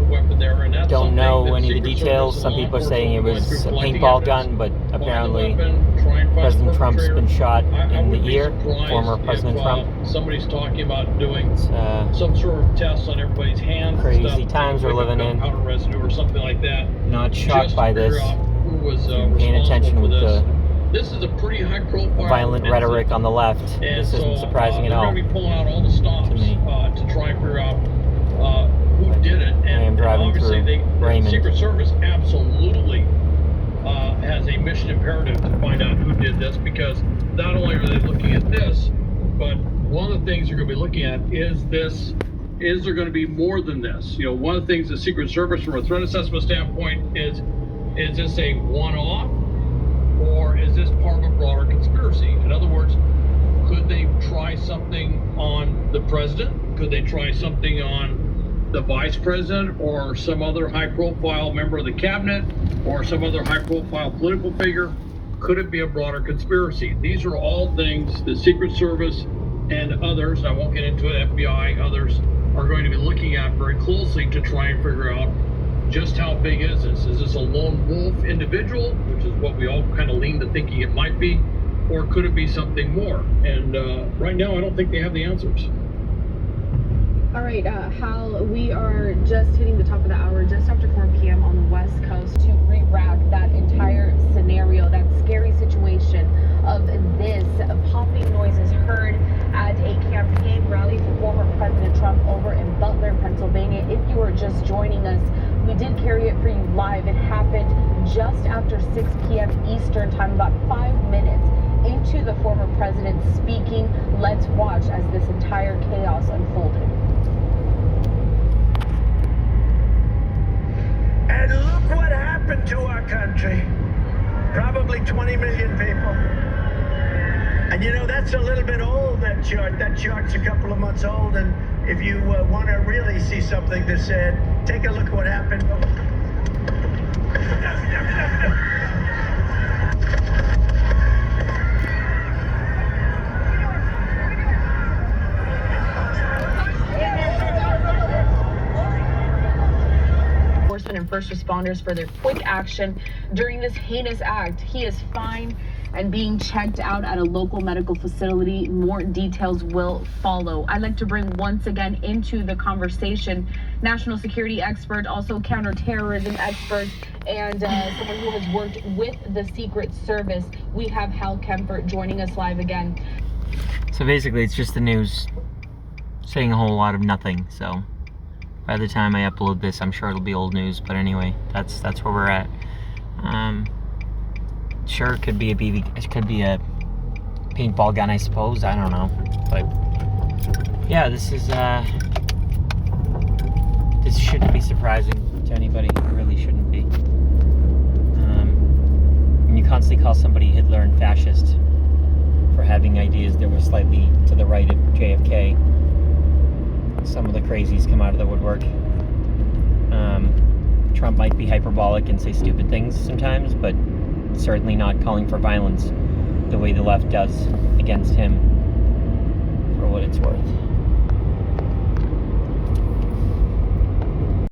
weapon there, and that's don't know any of the Secret details. Service Some and law people are saying it enforcement was a going through paintball collecting gun, but evidence, find the apparently weapon, try and find President the Trump's perpetrator. been shot I in the wouldn't be ear. surprised Former President if, Trump. somebody's talking about doing some sort of test on everybody's hands. Crazy stuff, times we're living in. Powder residue or something like that. Not shocked by this. Who was Paying attention with the This is a pretty high-profile violent rhetoric on the left. And this isn't surprising at all. They're going to be pulling out all the stops to me. To try and figure out who did it. And, I am driving obviously through Raymond. The Secret Service absolutely has a mission imperative to find out who did this, because not only are they looking at this, but one of the things they're going to be looking at is this. Is there going to be more than this? You know, one of the things the Secret Service, from a threat assessment standpoint, is this a one-off, or is this part of a broader conspiracy? In other words, could they try something on the president? Could they try something on the vice president or some other high-profile member of the cabinet or some other high-profile political figure? Could it be a broader conspiracy? These are all things the Secret Service and others, I won't get into it, FBI, others, are going to be looking at very closely to try and figure out just how big is this? Is this a lone wolf individual, which is what we all kind of lean to thinking it might be, or could it be something more? And right now, I don't think they have the answers. All right, Hal, we are just hitting the top of the hour, just after 4 p.m. on the West Coast, to re-rack that entire scenario, that scary situation of this popping noises heard at a campaign rally for former President Trump over in Butler, Pennsylvania. If you are just joining us, we did carry it for you live. It happened just after 6 p.m. Eastern time, about 5 minutes into the former president speaking. Let's watch as this entire chaos unfolded. And look what happened to our country. Probably 20 million people. And you know, that's a little bit old, that chart. That chart's a couple of months old. And if you want to really see something that's said, take a look at what happened. And first responders for their quick action during this heinous act. He is fine and being checked out at a local medical facility. More details will follow. I'd like to bring once again into the conversation national security expert, also counterterrorism expert, and someone who has worked with the Secret Service. We have Hal Kemper joining us live again. So basically, it's just the news saying a whole lot of nothing. So by the time I upload this, I'm sure it'll be old news. But anyway, that's where we're at. Sure, it could be a it could be a paintball gun, I suppose. I don't know, but yeah, this shouldn't be surprising to anybody. It really shouldn't be. When you constantly call somebody Hitler and fascist for having ideas that were slightly to the right of JFK, some of the crazies come out of the woodwork. Trump might be hyperbolic and say stupid things sometimes, but certainly not calling for violence the way the left does against him, for what it's worth.